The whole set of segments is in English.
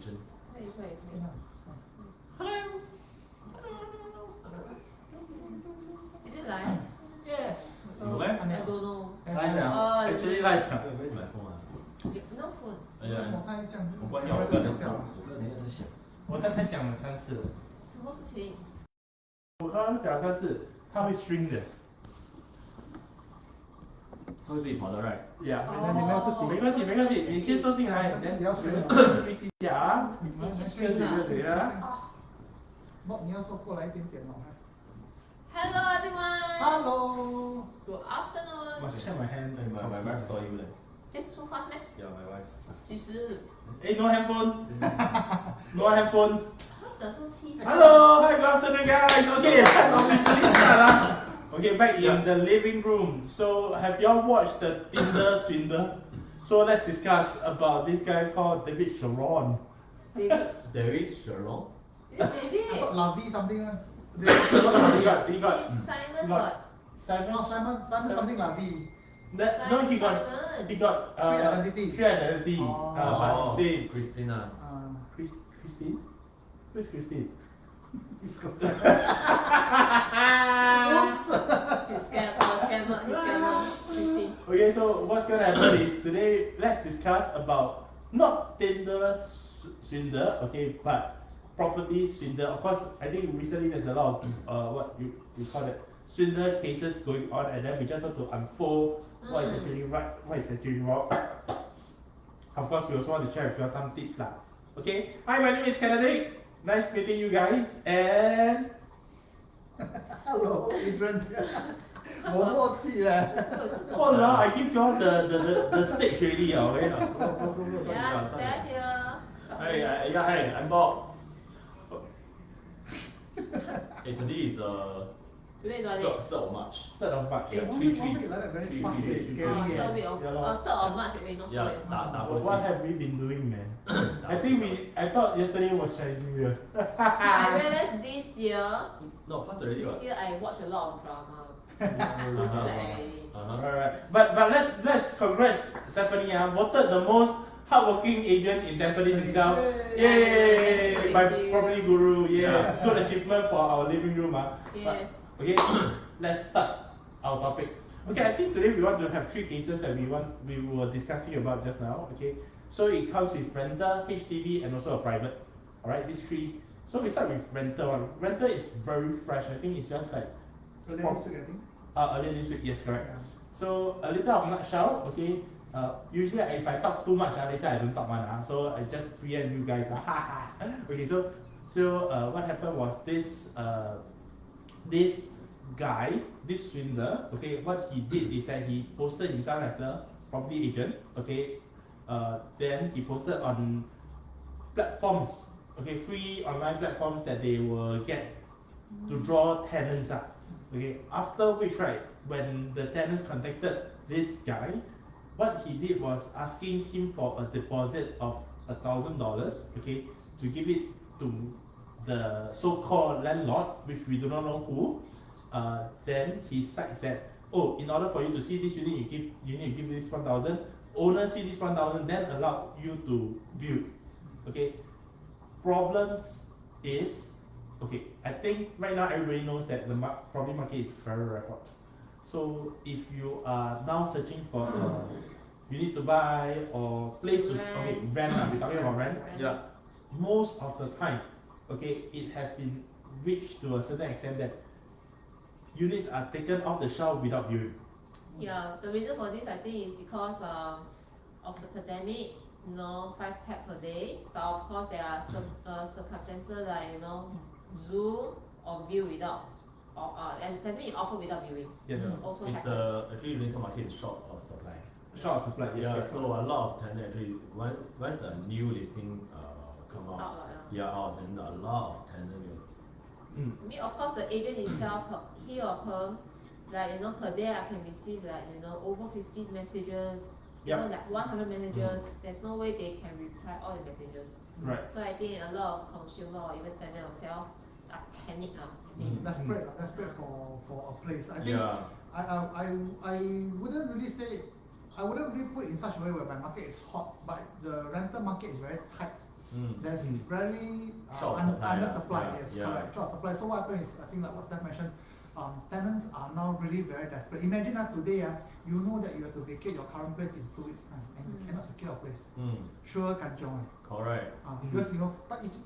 agent. Hello. Is it live? Yes. Live? I don't know. Live now. Actually live. Where's my phone? No phone. 我关掉，我刚才想，我刚才讲了3次了。什么事情？我刚刚讲3次，他会 string 的。他会自己跑的 right？ Yeah， 你们要自己，没关系，没关系，你先坐进来，你只要选一下啊，自己去这是选谁啊？不，你要坐过来一点点哦。Hello everyone. Hello. Good afternoon. Must check my hand. My wife saw you there. 这 so fast 咩？ Yeah, my wife. 几时？ Hey, no handphone. No handphone. 小数期。Hello, hi, good afternoon, guys. Okay, let's officially start. Okay, back in the living room. So, have y'all watched the Tinder Swindler? So, let's discuss about this guy called David Sharon. David. David Sharon. Is it David? I thought Lavi something. He got Simon Lot. what? Simon. Oh, Simon something Lavi. No, he got three identity. But same. Christina. Christine? Who's Christine? He's got. Oops. He's scammer. Christine. Okay, so what's gonna happen is today let's discuss about not Tinder swindler, okay, but property swindler. Of course, I think recently there's a lot of what you call it swindler cases going on, and then we just want to unfold what is actually right, what is actually wrong. Of course, we also want to share with you some tips lah. Okay, hi, my name is Kennedy. Nice meeting you guys, and Hello, Adrian. 我默契嘞。oh no, I give you all the stage already, okay? Yeah, stand here. Hey, I'm Bob. Hey, today is Today is what day? 3rd of March. 3rd of March. Eh, one week like that very fast, very scary. Third week of 3rd of March already, no? Yeah, What have we been doing, man? I thought yesterday was Chinese New Year. I realized this year. No, pass already. This year I watch a lot of drama. Just like. Alright, but let's congrats Stephanie. Voted the most hardworking agent in Tampines itself. Yay! By property guru. Yes, good achievement for our living room. Yes. Okay, let's start our topic. Okay, I think today we want to have 3 cases that we were discussing about just now. Okay, so it comes with rental, HDB, and also a private. Alright, these 3. So we start with rental one. Rental is very fresh. I think it's just like Earlier this week, I think. earlier this week. Yes, correct. So a little of nutshell. Okay. Usually if I talk too much, later I don't talk one. So I just preempt you guys. Okay, so what happened was this guy, this swindler, okay, what he did is that he posted himself as a property agent, okay, then he posted on platforms, okay, free online platforms that they will get to draw tenants up, okay, after which, right, when the tenants contacted this guy, what he did was asking him for a deposit of $1,000, okay, to give it to the so-called landlord, which we do not know who. Then he cites that, oh, in order for you to see this unit, you need to give this 1,000. Owner see this 1,000, then allow you to view. Okay. Problems is, okay, I think right now everybody knows that the property market is very hot. So if you are now searching for a unit to buy or place to rent, we're talking about rent. Yeah. Most of the time, okay, it has been reached to a certain extent that units are taken off the shelf without viewing. Yeah, the reason for this I think is because of the pandemic, 5 pack per day. But of course there are some circumstances like Zoom or view without, and it has been offered without viewing. Yes. Also It's happens. actually rental market is short of supply. Short of supply. Yes. Yeah, Yes. so a lot of tenants actually once a new listing It's come out, out, then a lot of tenants will. I mean, of course, the agent itself, he or her, like per day I can receive like over 50 messages, like 100 messages. There's no way they can reply all the messages. Right. So I think a lot of consumer or even tenant themselves are panicked now. Desperate for a place. I think I wouldn't really say, I wouldn't really put it in such a way where my market is hot, but the rental market is very tight. There's very Short supply, under supply. yeah, Yes, yeah. correct. Short supply. So what happens is, I think like what Steph mentioned, tenants are now really very desperate. Imagine that today, you know that you have to vacate your current place in 2 weeks' time, and you cannot secure a place. Sure, kanchiong. Correct. Because you know,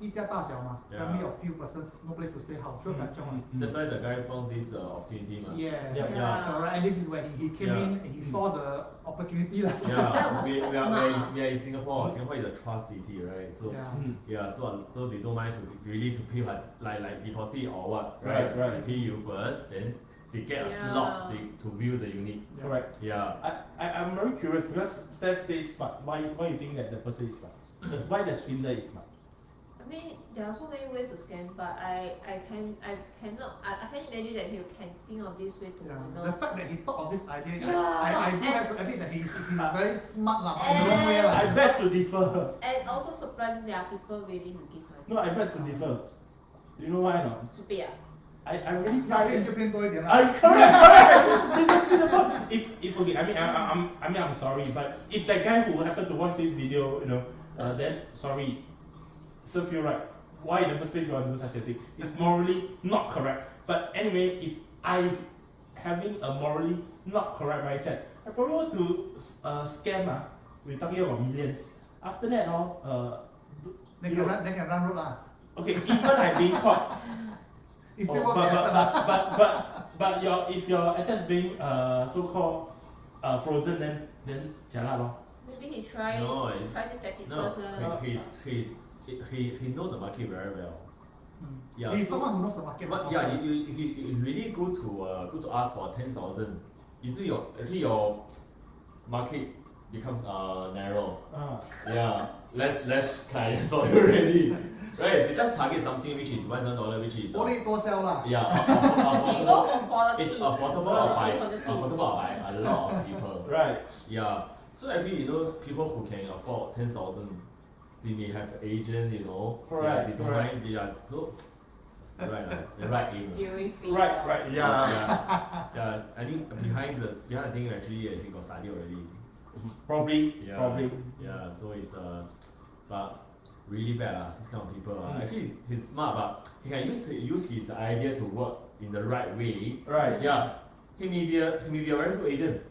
一家大小嘛, Yeah. family of few persons, no place to stay, how sure kanchiong. That's why the guy found this opportunity. Yeah, Yeah. yes, correct. And this is where he came Yeah. in and he saw the opportunity. Lah. Yeah, That was we quite are smart. in Singapore. Singapore is a trust city, right? So Yeah. so they don't mind to really to pay like deposit or what, Right, right. They pay you first, then they get a Yeah. slot to view the unit. Correct. Yeah. I'm very curious because Steph says smart. Why you think that the person is smart? Why the Swindler is smart? I mean, there are so many ways to scam, but I can't imagine that he can think of this way to, Yeah. you know. The fact that he thought of this idea, Yeah. I do have to admit that he's very smart lah, but in the wrong way lah. I beg to differ. And also surprising there are people willing to give money. No, I beg to differ. You know why not? 去背啊 I really 要 find 骗 it. 就骗多一点啦。 Correct. Exactly the point. If okay, I'm sorry, but if that guy who happened to watch this video, then sorry, serve you right. Why in the first place you want to do such a thing? It's morally not correct. But anyway, if I having a morally not correct mindset, I probably want to scam. We're talking about millions. After that, They can run road lah. okay, even I being caught. It's still Oh, work effort lah. but if your assets being so-called frozen, then jialat lor. Maybe he try No, try this tactic No, first lah. he know the market very well. Yeah, He's so- someone who knows the market. But yeah, you really go to ask for 10,000. You see your market becomes narrow. Yeah, less clients for you already. Right, so just target something which is $1,000, which is 薄利多销啦。 yeah, He go for quality. it's affordable by Quality. a lot of people. Right. Yeah, so actually people who can afford 10,000, they may have agent, Correct, they don't correct. mind. They are so the right aim. Viewing fee. Right. Yeah. Yeah, I think behind the thing actually got study already. Probably. Yeah, so it's but really bad this kind of people. Actually he's smart, but he can use his idea to work in the right way. Right. Yeah, he may be a very good agent.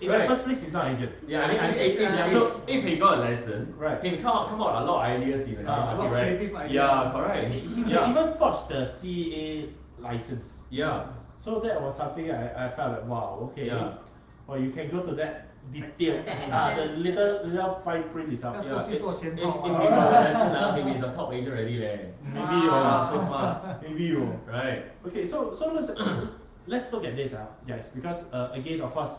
In Right. the first place, he's not agent. Yeah, if he got a lesson, Right. he can come out a lot of ideas in the A lot market, of right? creative ideas. Yeah, correct. He Yeah. even forged the CA license. Yeah. So that was something I felt like, wow, okay. Yeah. Well, you can go to that detail. That The little fine print itself. Yeah. Yeah, 做戏做前 if 套 he 啊。 got a lesson, he be the top agent already leh. Maybe So smart, maybe you. right? Okay, so let's look at this, guys, because again, of course,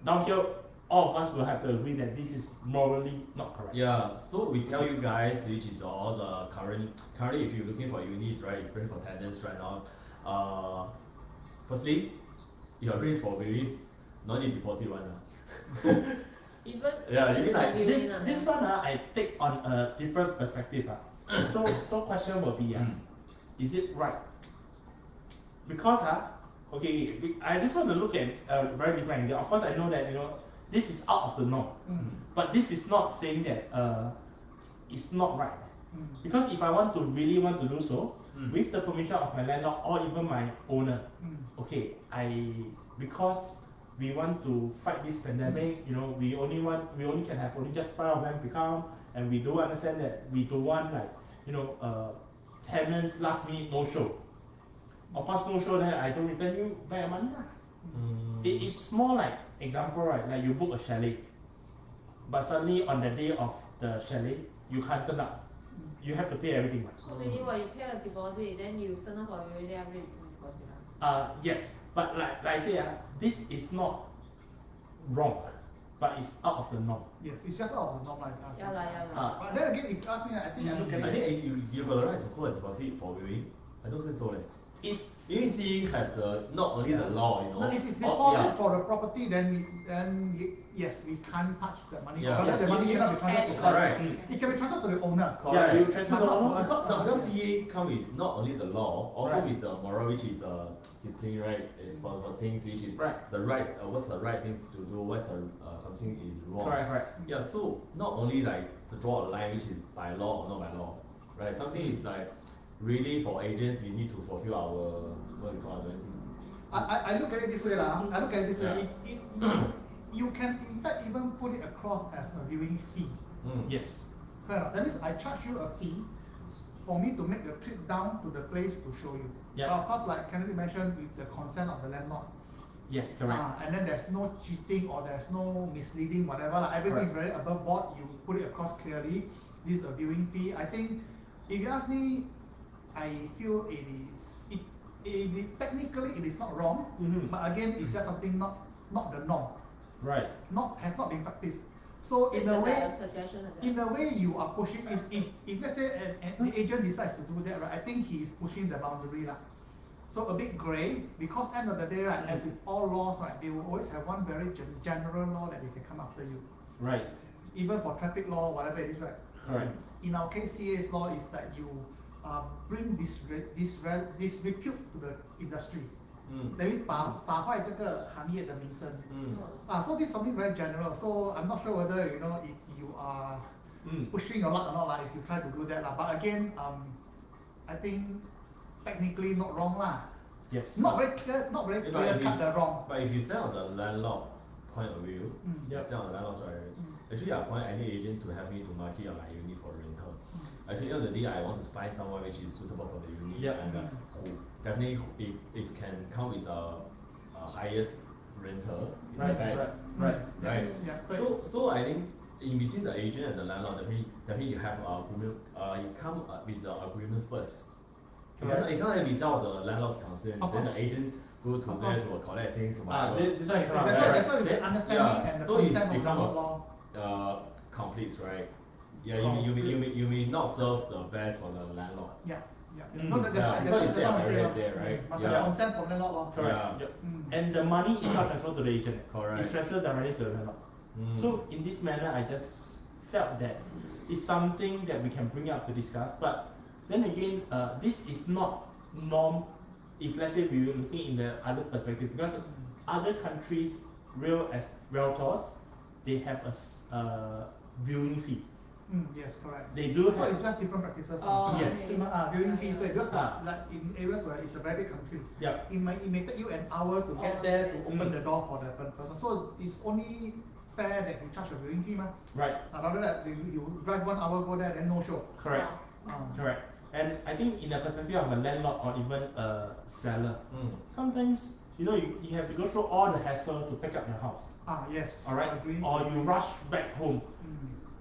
down here, all of us will have to agree that this is morally not correct. Yeah, so we tell you guys which is all the currently if you're looking for unis, right, especially for tenants right now. Firstly, you're ready for various no need deposit one. Even Yeah, you mean like This one I take on a different perspective. So question will be, is it right? Because okay, I just want to look at a very different angle. Of course, I know that this is out of the norm, but this is not saying that it's not right. Because if I really want to do so, with the permission of my landlord or even my owner, okay, because we want to fight this pandemic, we only can have just 5 of them to come, and we do understand that we don't want tenants last minute no show. Of course no show, then I don't return you back your money. It's more like example, right? Like you book a chalet, but suddenly on the day of the chalet you can't turn up. You have to pay everything. Right? so meaning what you pay a deposit, then you turn up for already have to return deposit lah. Yes, but like I say, this is not wrong, but it's out of the norm. Yes, it's just out of the norm like us. Yeah lah. But then again, if you ask me, I think I look at I it. think you got the right to hold a deposit for viewing. I don't think so leh. If UEC has not only the law, No, if it's Oh, deposit yeah. for the property, then yes, we can't touch the money. Yeah. But the money cannot be transferred to us. Correct. It can be transferred to the owner. yeah, you Correct. transfer But the not owner. to us. No, because CA come with not only the law, also Right. with moral, which is his playing right. It's for things which is Right. the right. What's the right things to do? What's something is wrong? Correct. Yeah. So not only like to draw a line which is by law or not by law, right? Something is like really for agents we need to fulfill our what we call it. I look at it this way lah. I look at it this way. Yeah. You can in fact even put it across as a viewing fee. Yes. Correct. That means I charge you a fee for me to make the trip down to the place to show you. Yeah. But of course, like Kennedy mentioned, with the consent of the landlord. Yes, correct. And then there's no cheating or there's no misleading, whatever. Like everything is very above board. You put it across clearly. This is a viewing fee. I think, if you ask me, I feel technically it is not wrong, but again, it's just something not the norm. Right. Has not been practiced. So in a way, you are pushing. If let's say an agent decides to do that, right? I think he is pushing the boundary, lah. So a bit grey, because end of the day, right? As with all laws, right? They will always have one very general law that they can come after you. Right. Even for traffic law, whatever it is, right? Correct. In our case, CA's law is that you bring disrepute to the industry. That means 打坏这个行业的名声。So this is something very general. So I'm not sure whether if you are pushing your luck or not, if you try to do that, But again, I think technically not wrong, Yes. Not very clear cut the wrong. But if you stand on the landlord point of view, you stand on the landlord's right. Actually, I appoint any agent to help me to market my unit for rental. Actually, at the end of the day, I want to find someone which is suitable for the unit and who definitely, if can come with a highest rental, it's the best. Right. So I think in between the agent and the landlord, definitely you have agreement. You come with the agreement first. You can't have without the landlord's consent. Then the agent go to there to collect things. That's why we get understanding and the consent of the law. Conflicts, right? Yeah, you may not serve the best for the landlord. No, that's what I'm saying. Right? Must have consent from the landlord. Correct. And the money is not transferred to the agent. Correct. It's transferred directly to the landlord. So in this manner, I just felt that it's something that we can bring up to discuss. But then again, this is not norm. If let's say we were looking in the other perspective, because other countries, realtors, they have a viewing fee. Yes, correct. They do. So it's just different practices. Yes. Viewing fee, because like in areas where it's a very big country, it may take you an hour to get there to open the door for the person. So it's only fair that you charge a viewing fee, Right. Rather than you drive 1 hour, go there, then no show. Correct. Correct. And I think in the perspective of a landlord or even a seller, sometimes you have to go through all the hassle to pick up your house. Yes. All right. Agree. Or you rush back home.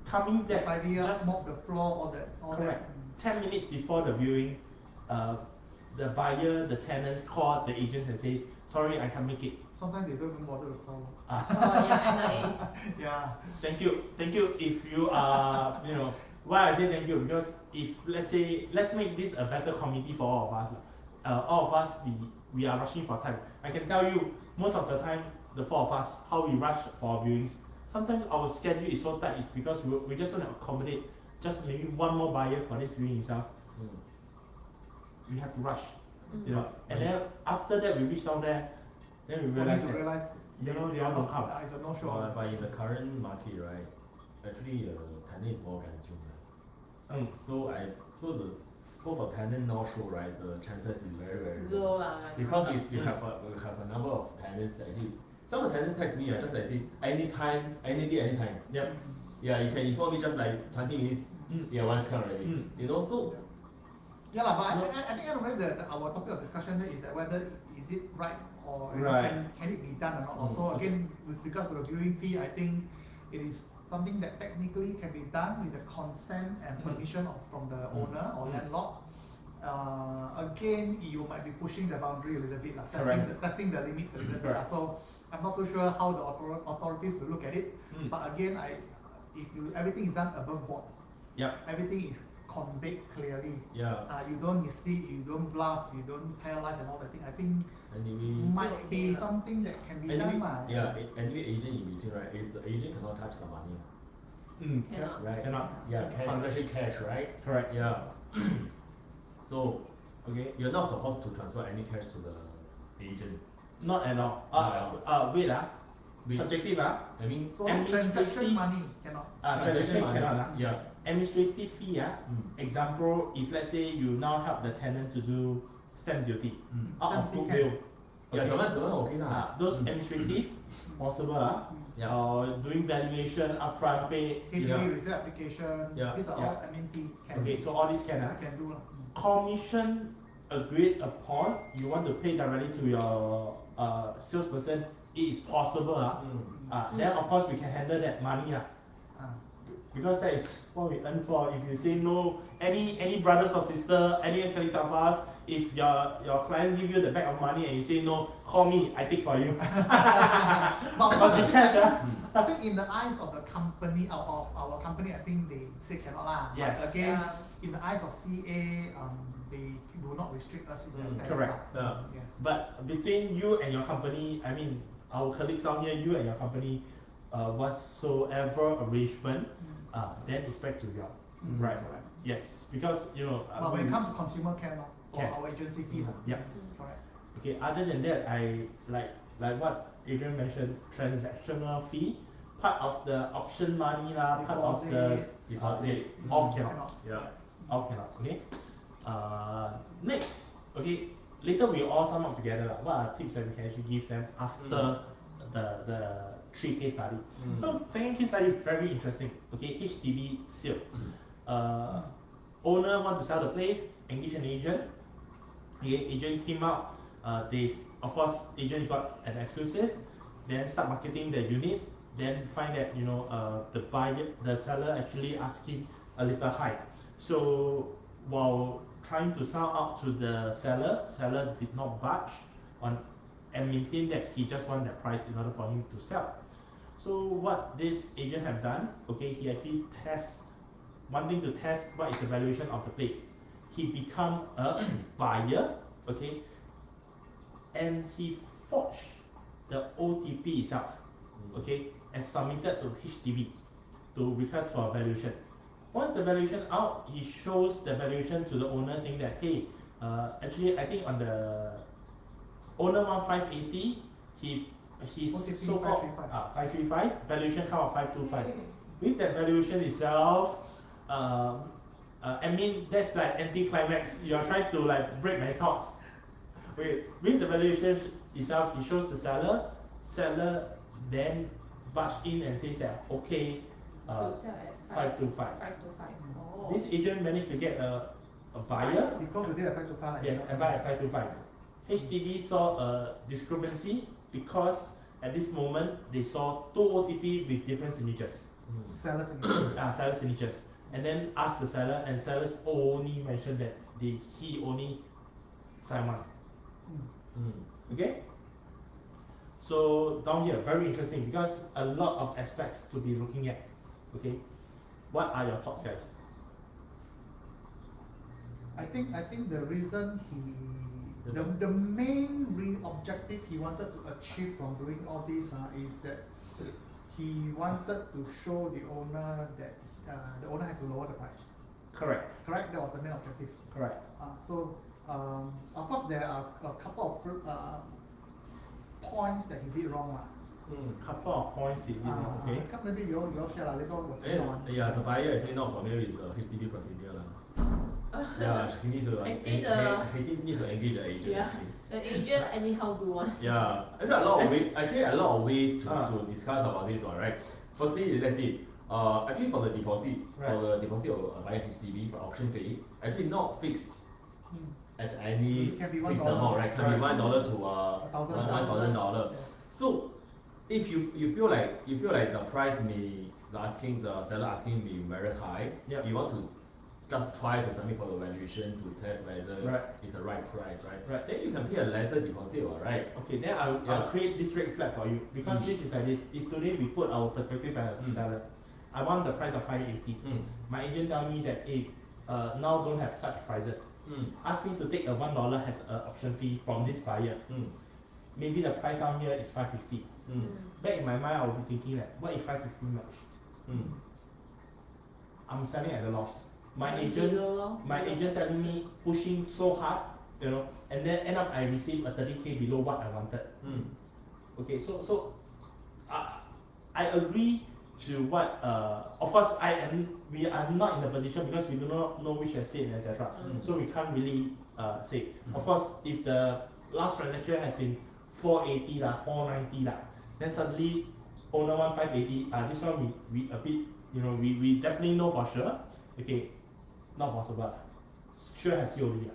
Coming back, just mop the floor, all correct. 10 minutes before the viewing, the buyer, the tenants call the agent and says, "Sorry, I can't make it." Sometimes they don't even bother to call. Yeah. Thank you. If you are, why I say thank you, because if let's make this a better community for all of us. All of us, we are rushing for time. I can tell you, most of the time, the 4 of us, how we rush for our viewings. Sometimes our schedule is so tight, it's because we just want to accommodate just maybe 1 more buyer for this viewing itself. We have to rush, And then after that, we reach down there, then we realize they don't come. It's a no-show. But in the current market, right, actually tenant is more ganjung. So for tenant no show, right, the chances is very, very low. Because we have a number of tenants that actually. Some of the tenants text me, just like say, anytime, any day, anytime. Yep. Yeah, you can inform me just like 20 minutes. Once come already. So. Yeah, but I think our topic of discussion here is that whether is it right or can it be done or not. Also, again, with regards to the viewing fee, I think it is something that technically can be done with the consent and permission from the owner or landlord. Again, you might be pushing the boundary a little bit, testing the limits a little bit. So I'm not too sure how the authorities will look at it. But again, if everything is done above board, everything is conveyed clearly. You don't mislead, you don't bluff, you don't tell lies and all that thing. I think might be something that can be done. Anyway, agent in between, right? The agent cannot touch the money. Cannot. Right? Cannot. Especially cash, right? Correct. So, you're not supposed to transfer any cash to the agent. Not at all. Wait. subjective I mean, So transaction money cannot. transaction money. cannot. Yeah. Administrative fee, example, if let's say you now help the tenant to do stamp duty out Stamp of duty goodwill. Yeah, 怎么 OK 啦。 Those administrative possible Yeah. or doing valuation upfront pay. HDB Yeah. resale application. Yeah. These are all admin fee can. Okay, so all these can Can do lah. commission agreed upon, you want to pay directly to your salesperson, it is possible. Then of course we can handle that money. Because that is what we earn for. If you say no, any brothers or sister, any colleagues of us, if your clients give you the bag of money and you say no, call me, I take for you. Must be cash. I think in the eyes of the company, of our company, I think they say cannot lah. Yes. But again, in the eyes of CA, they do not restrict us in that sense. Correct. lah. Yes. But between you and your company, I mean, our colleagues down here, you and your company, whatsoever arrangement, then it's back to your right. Correct. Yes, because you know. But when it comes to consumer care, or Can. our agency fee, Yeah. correct. Okay. Other than that, I like what Adrian mentioned, transactional fee, part of the option money lah, part of the Deposit. all cannot. Yeah. All cannot. Okay. Next. Okay. Later we all sum up together. What are tips that we can actually give them after the 3 case study? So second case study very interesting. Okay, HDB sale. Owner want to sell the place, engage an agent. Okay, agent came out. They of course agent got an exclusive. Then start marketing the unit. Then find that the seller actually asking a little high. So while trying to sound out to the seller did not budge on and maintain that he just want that price in order for him to sell. So what this agent have done, okay, he actually wanting to test what is the valuation of the place. He become a buyer, okay, and he forged the OTP itself, okay, and submitted to HDB to request for a valuation. Once the valuation out, he shows the valuation to the owner saying that, hey, actually I think on the owner want 580, he's so called 535, valuation come out 525. With that valuation itself, I mean that's like anti-climax. You're trying to like break my thoughts. With the valuation itself, he shows the seller then barge in and says that okay, 525. Oh. This agent managed to get a buyer. Because they did a 525. Yes, and buy at 525. HDB saw a discrepancy because at this moment they saw 2 OTP with different signatures. Sellers. Seller signatures. And then asked the seller, and sellers only mentioned that he only signed one. Okay? So down here, very interesting because a lot of aspects to be looking at. Okay? What are your thoughts, guys? I think the reason the main objective he wanted to achieve from doing all this is that he wanted to show the owner that the owner has to lower the price. Correct. Correct? That was the main objective. Correct. Of course there are a couple of points that he did wrong. Couple of points did you know, okay? Maybe you all share later on. Yeah, the buyer actually not familiar with the HDB procedure. Yeah, he need to need to engage the agent. Yeah, the agent anyhow do one. Yeah, actually a lot of ways to discuss about this one, right? Firstly, let's see. Actually for the deposit, of buying HDB for auction fee, actually not fixed at any fixed amount, right? Can be $1 to $1,000. So if you feel like the price the seller asking be very high, you want to just try to submit for the valuation to test whether it's the right price, right? Then you can pay a lesser deposit, right? Okay, then I'll create this red flag for you because this is like this. If today we put our perspective as a seller, I want the price of 580. My agent tell me that now don't have such prices. Ask me to take a $1 as an option fee from this buyer. Maybe the price down here is 550. Back in my mind, I will be thinking that what if 550 much? I'm selling at a loss. My agent telling me pushing so hard, and then end up I receive a 30K below what I wanted. Okay, so I agree to what of course we are not in the position because we do not know which estate and etc. So we can't really say. Of course, if the last transaction has been 480 lah, 490 lah, then suddenly owner want 580. This one we a bit, we definitely know for sure. Okay, not possible. Sure have COD.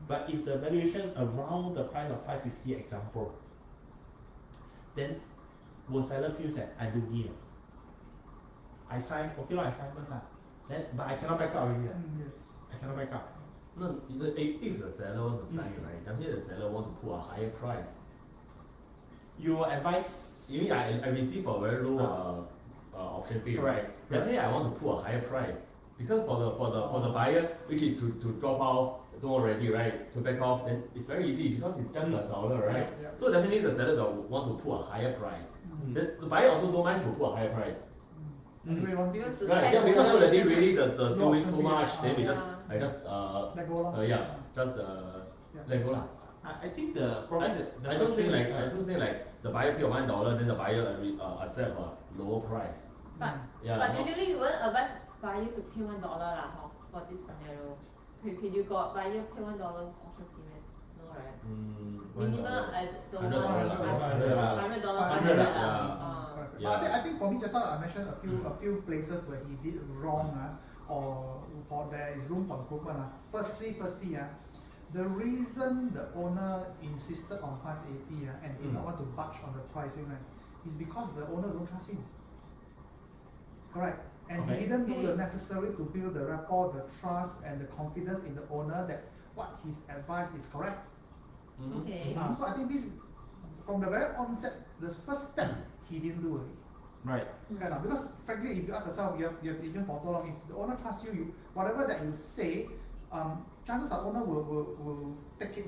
But if the valuation around the price of 550 example, then will seller feels that I do give. I sign, okay, I sign first. Then, but I cannot back out already. Yes. I cannot back out. No, if the seller wants to sign, right, definitely the seller wants to put a higher price. You will advise. You mean I receive a very low option fee, right? Definitely I want to put a higher price. Because for the buyer, which is to drop off, don't already, right? To back off, then it's very easy because it's just $1, right? Yeah. So definitely the seller will want to put a higher price. The buyer also don't mind to put a higher price. Because to Right, test yeah, because nowadays valuation, really the doing too much, then we Yeah. just let go lah. let go lah. I think the problem I don't think like the buyer pay $1, then the buyer accept a lower price. But usually you won't advise buyer to pay $1 lah for this scenario. So you got buyer pay $1 option fee, no right? Minimum I don't know. $100. Yeah. But I think for me just now I mentioned a few places where he did wrong or for there is room for improvement. Firstly, the reason the owner insisted on 580 and did not want to budge on the pricing is because the owner don't trust him. Correct. And he didn't do the necessary to build the rapport, the trust, and the confidence in the owner that what his advice is correct. Okay. So I think this, from the very onset, the first step he didn't do it. Right. Because frankly, if you ask yourself, you have agent for so long, if the owner trusts you, whatever that you say, chances are owner will take it,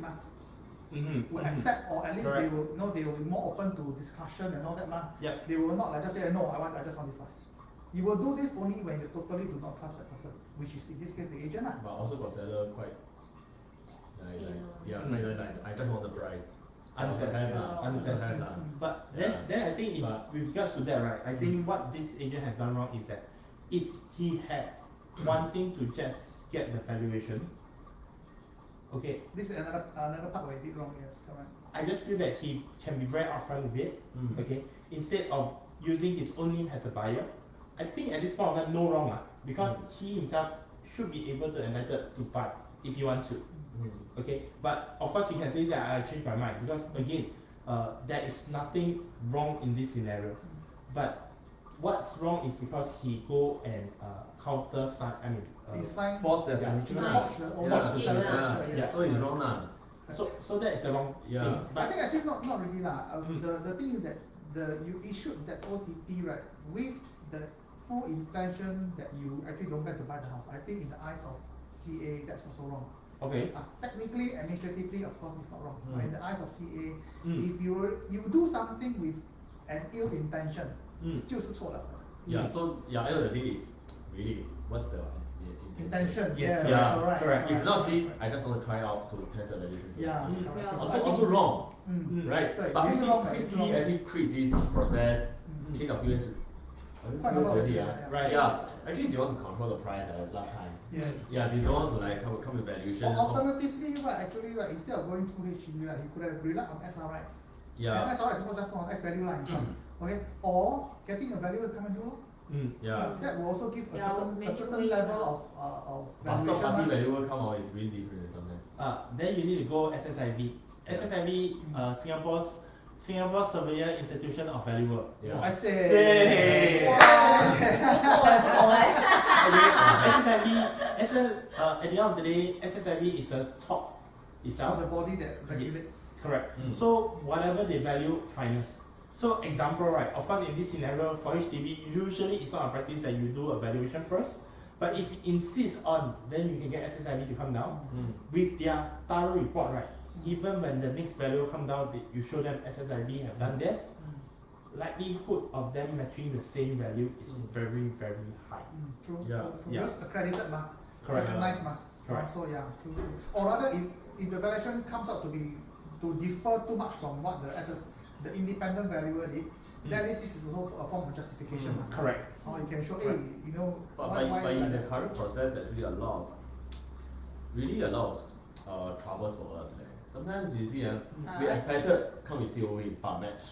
will accept, or at least they will they will be more open to discussion and all that. Yep. They will not like just say no, I just want this price. You will do this only when you totally do not trust that person, which is in this case the agent. But also got seller quite I just want the price. Understand. But then I think with regards to that, right, I think what this agent has done wrong is that if he had wanting to just get the valuation, okay. This is another part where he did wrong, yes, correct. I just feel that he can be very upfront with it, okay. Instead of using his own name as a buyer, I think at this point of time no wrong because he himself should be able to entitled to buy if he wants to. Okay, but of course he can say that I changed my mind because again, there is nothing wrong in this scenario. But what's wrong is because he go and counter sign. He signed false Sign. So it's wrong lah. So that is the wrong things. But I think actually not really lah. The thing is that you issued that OTP right with the full intention that you actually don't plan to buy the house. I think in the eyes of CA that's also wrong. Okay. Technically, administratively, of course, it's not wrong. But in the eyes of CA, if you do something with an ill intention, 就是错了. So end of the day is really what's the intention? Yes. Correct. If not see, I just want to try out to test the valuation. Also wrong. Right. But he actually creates this process in a few years. Right. Actually, they want to control the price at last time. Yes. They don't want to like come with valuation. Alternatively, instead of going through HDB, he could have relied on SRX. And SRX is just not S value line. Okay. Or getting a valuer come and do. That will also give a certain level of valuation. But party valuer come out is really different sometimes. Then you need to go SSIB. SSIB, Singapore Surveyor Institution of Valuer. I say. SSIB, at the end of the day, SSIB is the top itself. The body that regulates. Correct. So whatever they value, finance. So example, right? Of course, in this scenario for HDB, usually it's not a practice that you do a valuation first. But if you insist on, then you can get SSIB to come down with their thorough report, right? Even when the next value come down, you show them SSIB have done this. Likelihood of them matching the same value is very, very high. True. Because accredited, correct. Recognized, correct. So true. Or rather, if the valuation comes out to differ too much from what the independent valuer did, then at least this is also a form of justification. Correct. Or you can show, hey, you know, But why in like the that? current process, actually really a lot of troubles for us. Right? Sometimes you see, we expected come with COE match,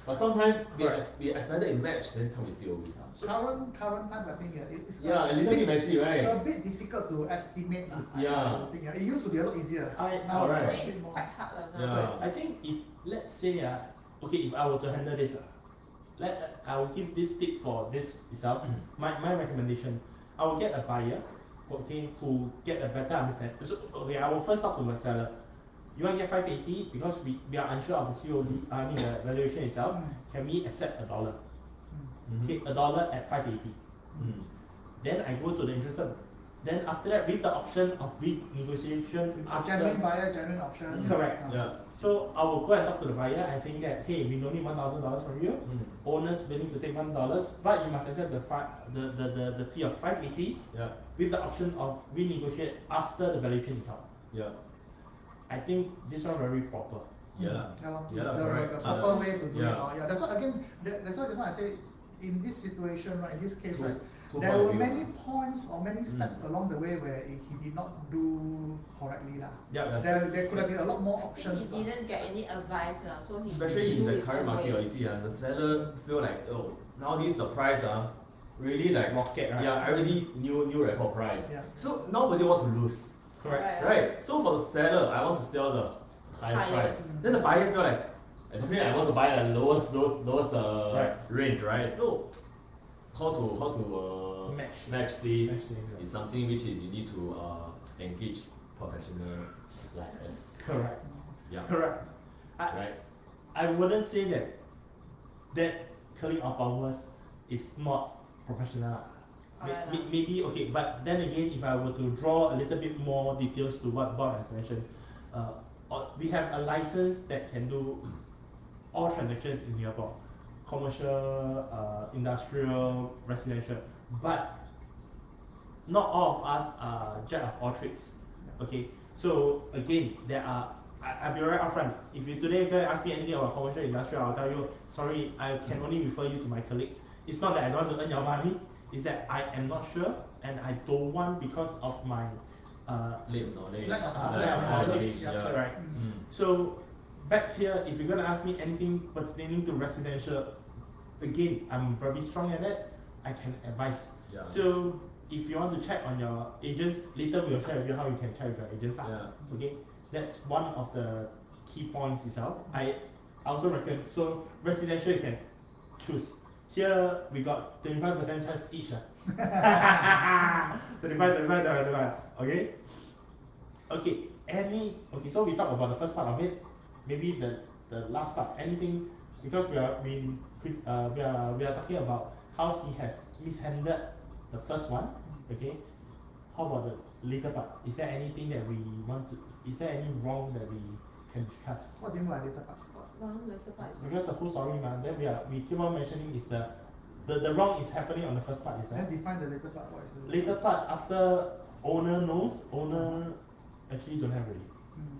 but sometimes we expected in match then come with COE. Current times, I think it's Yeah, a little bit messy, right? a bit difficult to estimate. Yeah. I think, it used to be a lot easier. Now, I right. think it's quite hard now. Yeah. I think if let's say okay, if I were to handle this, I will give this tip for this itself. My recommendation, I will get a buyer, okay, who get a better understanding. So okay, I will first talk to the seller. You want to get 580 because we are unsure of the COD, I mean the valuation itself. Can we accept $1? Okay, $1 at 580. Then I go to the interested. Then after that, with the option of renegotiation after. Genuine buyer, genuine option. Correct. Yeah. So I will go and talk to the buyer and saying that, hey, we don't need $1,000 from you. Owners willing to take $1, but you must accept the fee of 580. Yeah. With the option of renegotiate after the valuation is out. Yeah. I think this one very proper. Yeah. It's correct. the proper way to do it. Yeah. Yeah, that's why again, that's why I say in this situation, right, in this case, right, Two there point were of view. many points or many steps along the way where he did not do correctly. Yeah. There could have been a lot more I think options. he didn't get any advice now, so he Especially in do the his current own market, way. you see, the seller feel like, oh, now this the price, really like Rocket, right? Yeah, already new record price. Yeah. So nobody want to lose, Correct. right? So for the seller, I want to sell the highest price. Highest. Then the buyer feel like, definitely I want to buy the lowest Right. range, right? So how to match this is something which is you need to engage professional like us. Correct. Yeah. Correct. Right. I wouldn't say that curling of hours is not professional. Alright. Maybe okay, but then again, if I were to draw a little bit more details to what Bob has mentioned, we have a license that can do all transactions in Singapore, commercial, industrial, residential, but not all of us are jack of all trades. Okay, so again, there are. I'll be right upfront. If you today going to ask me anything about commercial, industrial, I'll tell you, sorry, I can only refer you to my colleagues. It's not that I don't want to earn your money. It's that I am not sure and I don't want because of my Late knowledge. Lack of knowledge. Yeah. Right. So back here, if you're gonna ask me anything pertaining to residential, again, I'm very strong at that. I can advise. Yeah. So if you want to check on your agents, later we'll share with you how you can check with your agents. Yeah. Okay, that's one of the key points itself. I also recommend. So residential, you can choose. Here we got 25% chance each. 25. Okay. Okay. So we talked about the first part of it. Maybe the last part. Anything, because we are talking about how he has mishandled the first one. Okay. How about the later part? Is there anything that we want to? Is there any wrong that we can discuss? What do you mean by later part? Wrong later part is Because the whole story, man. Then we keep on mentioning is the wrong is happening on the first part itself. Then define the later part. What is the Later part, after owner knows, owner actually don't have already.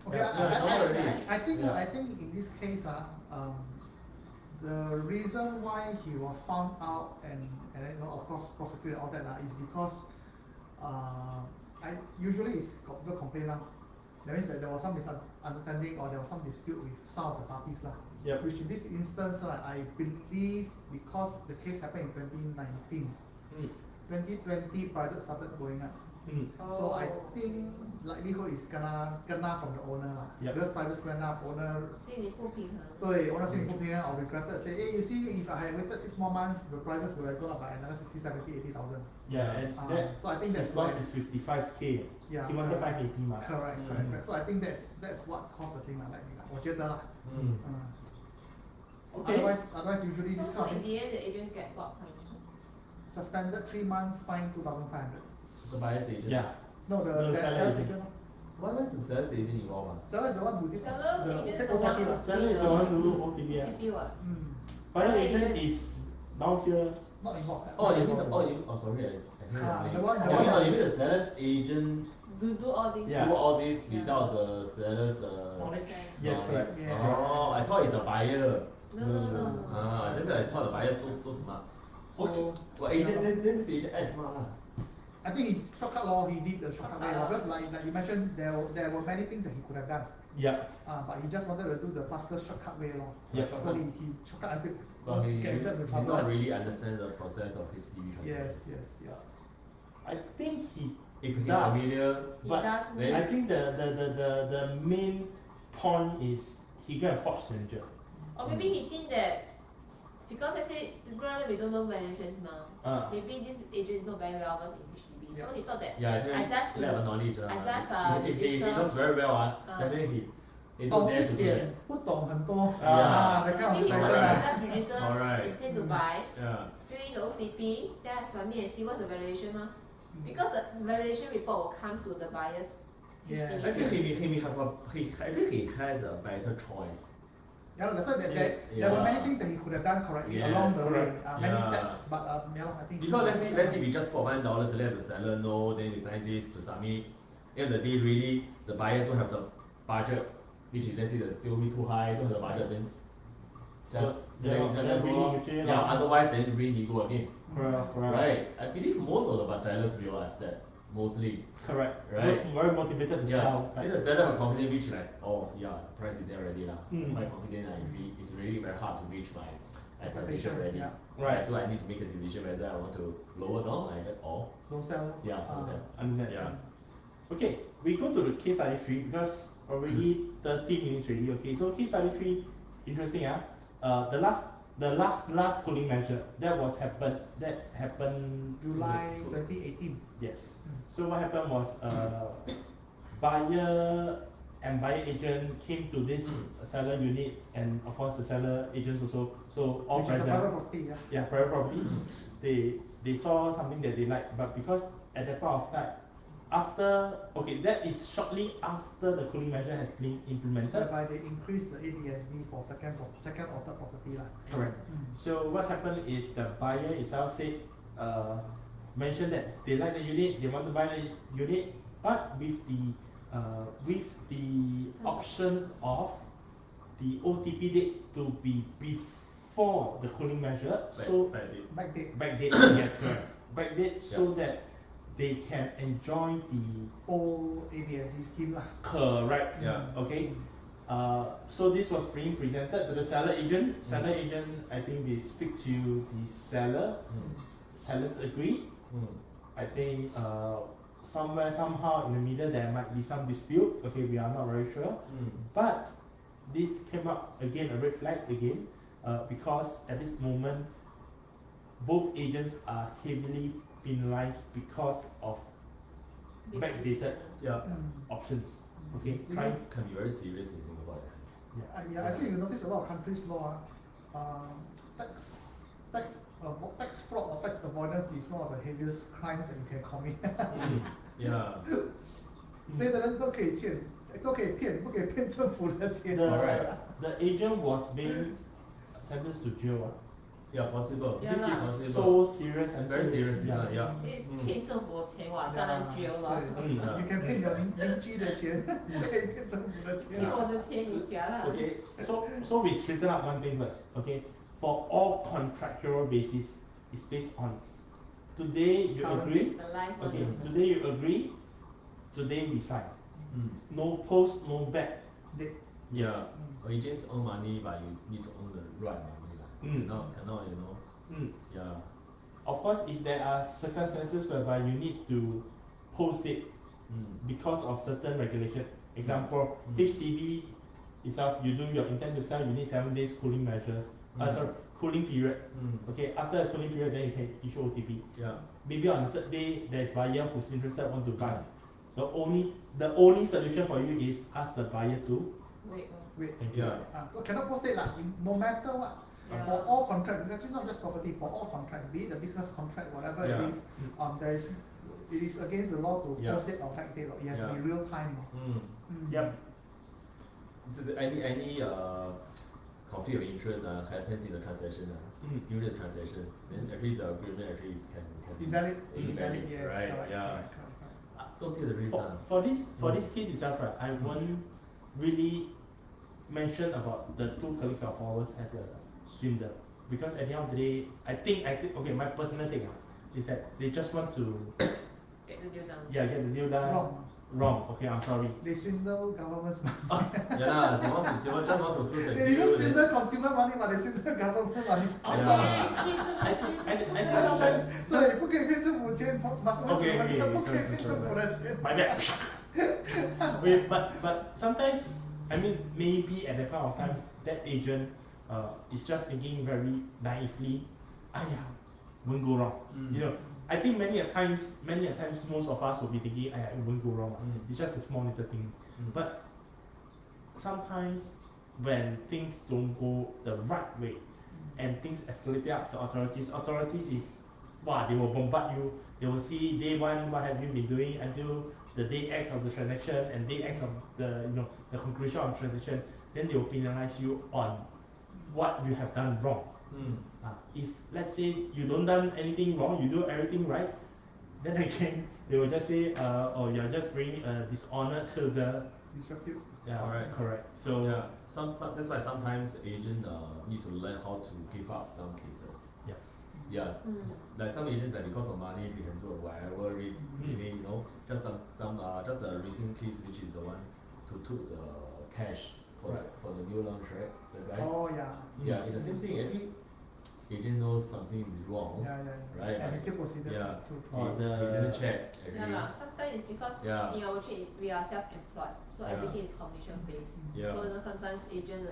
Okay, Yeah, I think Yeah. I think in this case, the reason why he was found out and then, of course prosecuted and all that is because I usually is people complain lah. That means that there was some misunderstanding or there was some dispute with some of the parties lah. Yep. Which in this instance, I believe because the case happened in 2019, 2020 prices started going up. So I think likelihood is kena from the owner lah. Yep. Because prices went up, owner 心理不平衡。 owner 心里不平衡 or regretted say, hey, you see, if I had waited 6 more months, the prices would have gone up by another 60, 70, 80,000. Yeah, and that So I think that's his loss why- is 55K. Yeah, He wanted correct. 580 嘛. Correct. So I think that's what caused the thing lah. Like 我觉得啦。Okay. Otherwise usually this So kind in of the end, the agent get what punishment? suspended 3 months, fine 2,500. The buyer's agent. Yeah. No, No, the seller seller's agent. agent. Why was the sales agent involved? Seller is the one who did Seller the agent take is the over one lah. who- Seller is the one who do OTP. TP what? Buyer Seller agent agent. is down here. Not involved. Oh, you mean sorry, I heard the one- you the mean, one- you mean the seller's agent You do all this. Yeah. do all this Yeah. without the seller's Knowledge. Yes, knowledge? correct. Yeah. Oh, I thought it's a buyer. No. That's I thought the buyer so smart. So, Well, agent, this agent is smart lah. I think he shortcut law, he did the shortcut way because like you mentioned, there were many things that he could have done. Yeah. But he just wanted to do the fastest shortcut way law. Yeah. So he shortcut until But he get himself in he trouble. not really understand the process of HDB transaction. Yes. I think he If he does. familiar, He But does then- I think the main point is he got a forged signature. Or maybe he think that because I say we don't know valuations now. Maybe this agent not very well versed in HDB, so he thought that yeah, I think I just he have a knowledge lah. I just if he register. knows very well definitely he don't 懂 dare 一 to do 点 that. 不懂很多 Yeah. the So kind of maybe he special thought that right? I just register, Alright. intend to buy, Yeah. fill in the OTP, then I submit and see what's the valuation because the valuation report will come to the buyer's Yeah. HDB. Actually, he has a better choice. Yeah, that's why there Yeah. were many things that he could have done correctly Yes. along the way, many Yeah. steps, but I think Because let's say we just put $1 to let the seller know, then we sign this to submit. End of the day, really, the buyer don't have the budget, which is let's say the COV too high, don't have the budget, then just then renegotiate yeah. lah. Otherwise, then renego again. Correct. Right. I believe most of the sellers realize that. Mostly. Correct. Right. Those very motivated to Yeah. sell. Then the seller are confident reach like, oh yeah, the price is there already lah. Quite Mm. confident it's really very hard to reach my expectation already. Yeah. Right. So I need to make a decision whether I want to lower down like that or don't sell. yeah, understand. Understand. Yeah. Okay, we go to the case study 3 because already 30 minutes already. Okay, so case study 3, interesting. The last cooling measure that happened July 2018. Yes. So what happened was buyer and buyer agent came to this seller unit, and of course the seller agents also. So all Which is a present. private property, yeah. Yeah, private property. They saw something that they liked, but because at that point of time, that is shortly after the cooling measure has been implemented. Whereby they increased the ABSD for second or third property lah. Correct. So what happened is the buyer itself said, mentioned that they like the unit, they want to buy the unit, but with the option of the OTP date to be before the cooling measure. Backdate. Yes, correct. Backdate so that they can enjoy the old ABSD scheme lah. correct. Yeah. Okay. So this was being presented to the seller agent. Seller agent, I think they speak to the seller. Sellers agree. I think somehow in the middle there might be some dispute. Okay, we are not very sure. But this came up again, a red flag again, because at this moment both agents are heavily penalized because of backdated options. Okay, trying can be very serious if you think about it. Actually, you notice a lot of countries' law, tax fraud or tax avoidance is one of the heaviest crimes that you can commit. Yeah. 谁的人都可以骗，都可以骗，不可以骗政府的钱。 the agent was being sentenced to jail. Yeah, possible. Yeah This lah. is Possible. so serious and Very serious this one, yeah. 因为骗政府的钱哇，当然绝了。 You can 骗your邻居的钱，不可以骗政府的钱。骗我的钱你瞎了。 Okay, so we straighten up one thing first. Okay, for all contractual basis, it's based on today you agree. The life Okay, one. today you agree. Today we sign. No post, no back. Yeah. Agents own money, but you need to own the right money lah. Cannot, you know. Yeah. Of course, if there are circumstances whereby you need to post it because of certain regulation, example, HDB itself, you do your intent to sell, you need 7 days cooling measures. Cooling period. Okay, after the cooling period, then you can issue OTP. Yeah. Maybe on the 3rd day, there's buyer who's interested, want to buy. The only solution for you is ask the buyer to Wait. thank you. So cannot post it lah. No matter what. Yeah. For all contracts, it's actually not just property. For all contracts, be it the business contract, whatever it is, it is against the law to post it or backdate. It has to be real time. Yep. Does any conflict of interest happens in the transaction during the transaction, then actually the agreement actually can Invalid. right? Yes. Correct, Yeah. correct. Don't take the risk. For this case itself, right, I won't really mention about the two colleagues of ours as a swindler. Because at the end of the day, I think okay, my personal thing is that they just want to Get the deal done. get the deal done. Wrong. Okay, I'm sorry. They swindle government's money. Yeah, they just want to close the They deal. don't swindle consumer money, but they swindle government money. I think sometimes. So 你不可以骗政府钱 must always Okay, 不可以骗政府的钱。 My bad. Wait, but sometimes, I mean, maybe at that point of time, that agent is just thinking very naively, won't go wrong. You know, I think many a times, most of us will be thinking, it won't go wrong. It's just a small little thing. But sometimes, when things don't go the right way, and things escalate up to authorities is, they will bombard you. They will see day one what have you been doing until the day X of the transaction and day X of the the conclusion of the transaction. Then they will penalize you on what you have done wrong. If let's say you don't done anything wrong, you do everything right, then again they will just say, you're just bringing dishonor to the Disruptive. Yeah, Alright. correct. So Yeah, that's why sometimes agents need to learn how to give up some cases. Yeah, like some agents, like because of money they can do whatever. Maybe just just a recent case, which is the one to took the cash for the new launch, right? The guy. Oh yeah. Yeah, it's the same thing. Actually, agent knows something is wrong. Right? And we still proceeded. Yeah. True. He didn't check. Actually. Sometimes it's because in our trade we are self-employed, so everything is commission based. So sometimes agent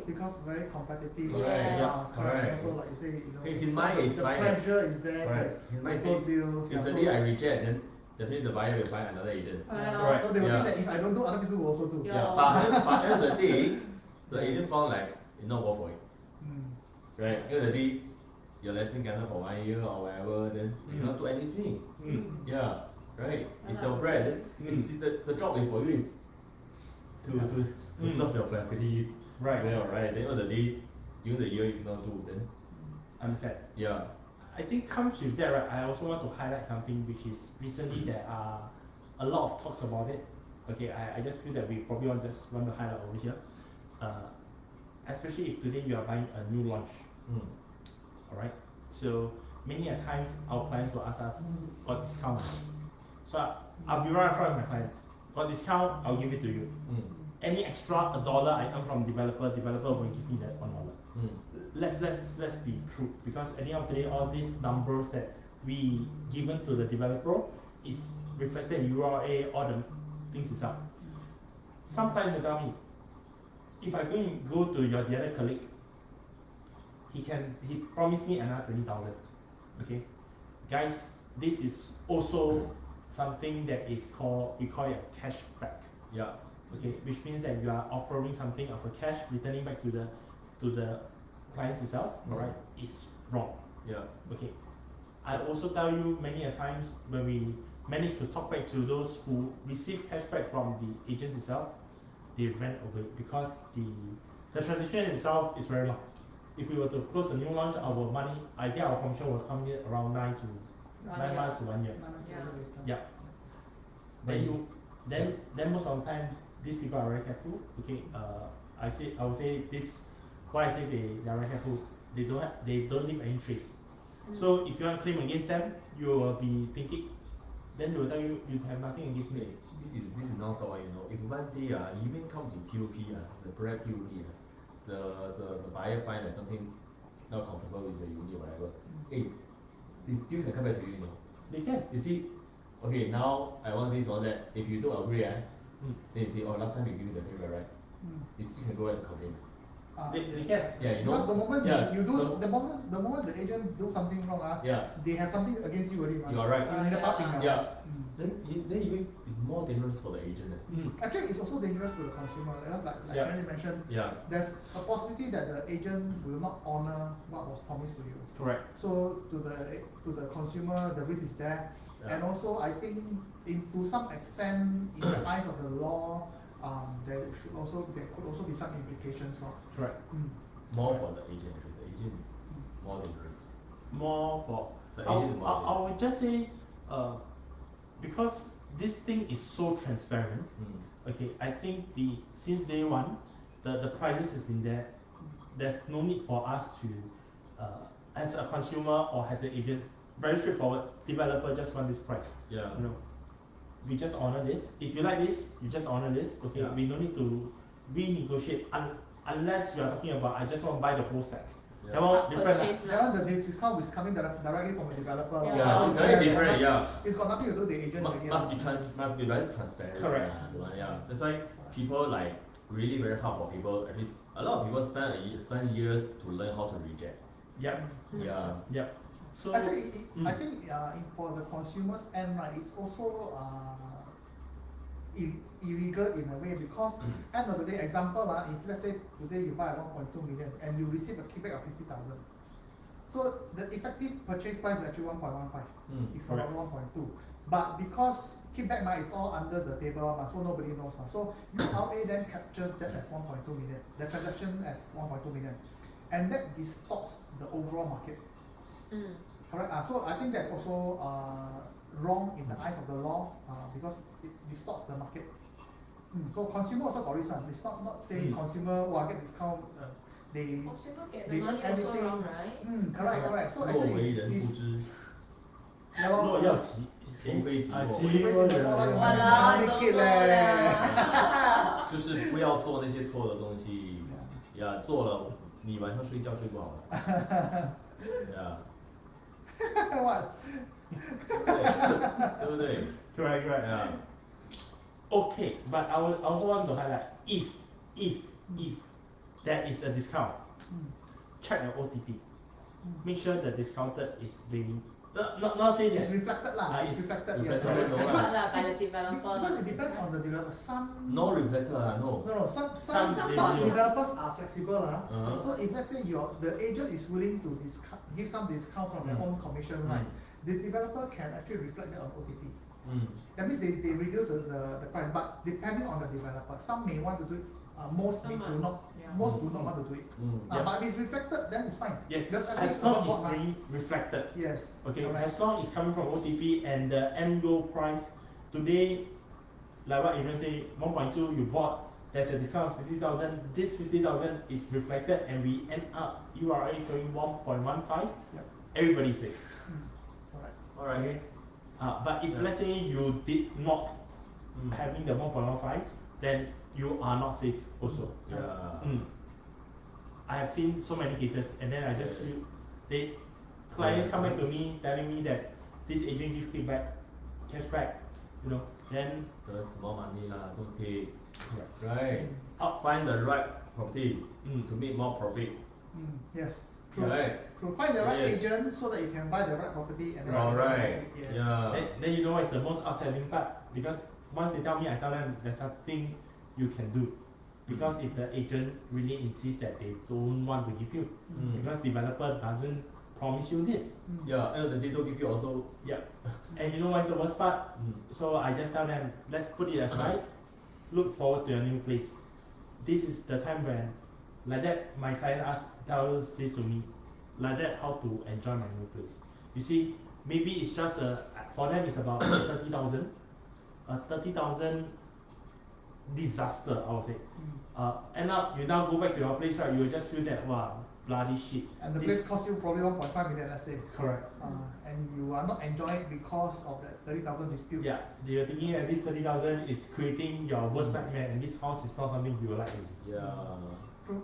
because very competitive. Correct. Correct. So like you say, his mind is the fine. pressure is there. Correct. His mind Close says, deals. if the day I reject, then definitely the buyer will find another agent. So they will think that if I don't do, other people will also do. But end of the day, the agent found like it's not worth for it. Right? End of the day, your lesson cancelled for 1 year or whatever, then you cannot do anything. Yeah. Right? It's your bread. The job is for you is to serve your families. right. Yeah, right. Then end of the day, during the year you cannot do, then Understand. yeah. I think comes with that, right? I also want to highlight something which is recently there are a lot of talks about it. Okay, I just feel that we probably want to highlight over here. Especially if today you are buying a new launch. Alright? So many a times our clients will ask us, got discount. So I'll be right in front of my clients. Got discount, I'll give it to you. Any extra $1 I earn from developer will give me that $1. Let's be true, because at the end of the day, all these numbers that we given to the developer is reflected in URA, all the things itself. Some clients will tell me, if I go to the other colleague, he promised me another 20,000. Okay, guys, this is also something that is we call it a cashback. Yeah. Okay, which means that you are offering something of a cash returning back to the clients itself. Alright, it's wrong. Yeah. Okay, I also tell you many a times when we manage to talk back to those who receive cashback from the agents itself, they ran away because the transaction itself is very long. If we were to close a new launch, our money, I think our commission will come in around 9 months to 1 year. Yeah. Then most of the time, these people are very careful. Okay, I would say this. Why I say they are very careful. They don't leave any trace. So if you want to claim against them, you will be thinking. Then they will tell you have nothing against me. This is not what If one day you even come to TOP the product TOP the buyer find that something not comfortable with the unit or whatever, they still can come back to you. They can. You see, okay, now I want this or that. If you don't agree, then you say, last time you give me the feedback, right? You still can go back to complain. They can. Yeah, because the moment you do the moment the agent do something wrong, they have something against you already. You are right. Yeah. Then even it's more dangerous for the agent. Actually, it's also dangerous to the consumer. Because like Henry mentioned, there's a possibility that the agent will not honor what was promised to you. Correct. So to the consumer, the risk is there, and also I think to some extent, in the eyes of the law, there could also be some implications. Correct. More for the agent. The agent more dangerous. More for the agent. I would just say, because this thing is so transparent. Okay, I think since day one, the prices has been there. there's no need for us to, as a consumer or as an agent, very straightforward. Developer just want this price. Yeah. You know, we just honor this. If you like this, you just honor this. Okay, Yeah. we don't need to renegotiate unless you are talking about I just want to buy the whole stack. Yeah. That one different. Purchase That one, the discount is coming directly from the developer. Yeah. Yeah, Oh, very yeah, different. Yeah. It's got nothing to do with the agent. already, Must be very transparent. Correct. Yeah. That's why people like really very hard for people. At least a lot of people spend years to learn how to reject. Yep. Yeah. Yep. So Actually, I think for the consumers end, right, it's also illegal in a way because end of the day, example, if let's say today you buy at 1.2 million and you receive a kickback of 50,000, so the effective purchase price is actually 1.15. It's Correct. probably 1.2. But because kickback is all under the table, so nobody knows. So URA then captures that as 1.2 million, the transaction as 1.2 million, and that distorts the overall market. Correct. So I think that's also wrong in the eyes of the law because it distorts the market. So consumer also got risk. It's not saying consumer get discount. They Consumer get they the money earn also everything. wrong, right? Correct. So 若 actually 为人不 it's 知， yeah, 若要急，除非己过急过人。 Walao, don't know leh. 就是不要做那些错的东西。呀，做了你晚上睡觉睡不好的。呀， What? 对不对？ Correct, correct. 呀， Okay, but I also want to highlight if there is a discount, check the OTP. Make sure the discounted is being not saying It's that. reflected lah. It's It's reflected. reflected, Yes. no Not lah. lah, by the developer. Because it depends on the developer. Some no reflector no. No, some Some developers are flexible. Uh-huh. So if let's say the agent is willing to give some discount from their own commission, right? The developer can actually reflect that on OTP. That means they reduce the price, but depending on the developer, some may want to do it. Most may do not. Yeah. Most do not want to do it. Yeah. But if it's reflected, then it's fine. Yes, Because at as least long above as board, being reflected. Yes. Okay, correct. as long as coming from OTP and the end goal price today, like what Adrian say, 1.2 you bought, there's a discount of 50,000. This 50,000 is reflected, and we end up URA showing 1.15. Yep. Everybody's safe. Correct. Alright. Okay. But if let's say you did not having the 1.15, then you are not safe also. Yeah. I have seen so many cases, and then I just Yes. feel clients come back to me telling me that this agent gives kickback, cashback, then 得 small money lah, don't take. Right. Find the right property to make more profit. Yes. True. Right. True. Find the right Yes. agent so that you can buy the right property and then Alright. Yes. Yeah. then you know what is the most upsetting part, because once they tell me, I tell them there's nothing you can do, because if the agent really insists that they don't want to give you, because developer doesn't promise you this. Yeah. And they don't give you also. Yeah. And you know what's the worst part? So I just tell them, let's put it aside, look forward to your new place. This is the time when, like that, my client tells this to me, like that, how to enjoy my new place. You see, maybe it's just for them it's about 30,000, 30,000 disaster, I would say. End up, you now go back to your place, right? You will just feel that, wow, bloody shit. And the This- place costs you probably 1.5 million, let's say. Correct. And you are not enjoying it because of that 30,000 dispute. Yeah, you're thinking that this 30,000 is creating your worst nightmare, and this house is not something you will like. Yeah. True.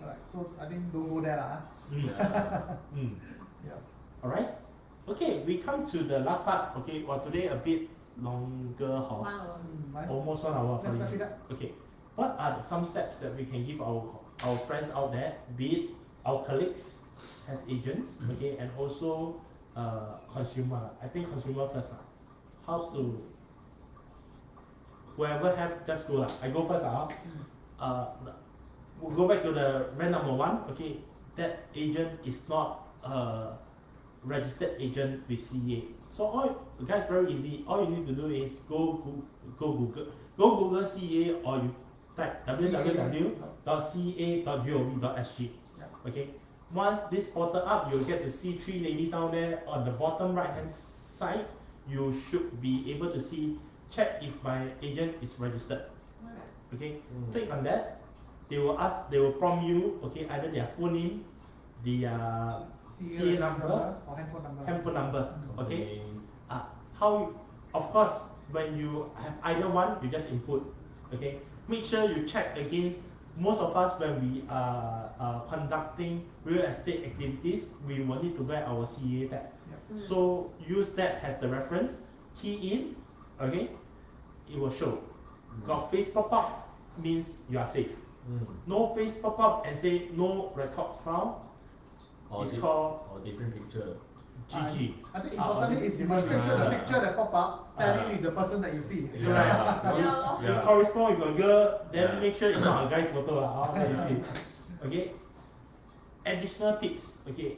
Correct. So I think don't go there lah. Yeah. Alright. Okay, we come to the last part. Okay, well today a bit longer, 1 hour. Right. almost 1 hour. Let's wrap it up. Okay, what are some steps that we can give our friends out there, be it our colleagues as agents, okay, and also consumer. I think consumer first. How to, whoever have, just go lah. I go first. We'll go back to the rent number 1. Okay, that agent is not a registered agent with CA. So guys, very easy. All you need to do is go Google CA, or you type www.ca.gov.sg. Okay. Once this portal up, you'll get to see 3 ladies down there on the bottom right hand side. You should be able to see, check if my agent is registered. Alright. Okay. Click on that. they will prompt you, okay, either their full name, the CA number or handphone number, okay. How, of course, when you have either one, you just input, okay. Make sure you check against. Most of us, when we are conducting real estate activities, we will need to wear our CA tag. So use that as the reference, key in, okay, it will show. Got face pop-up means you are safe. No face pop-up and say no records found, it's called or different picture. GG. I think importantly is you must make sure the picture that pop up telling the person that you see. You correspond with a girl, then make sure it's not a guy's photo that you see. Okay. Additional tips. Okay.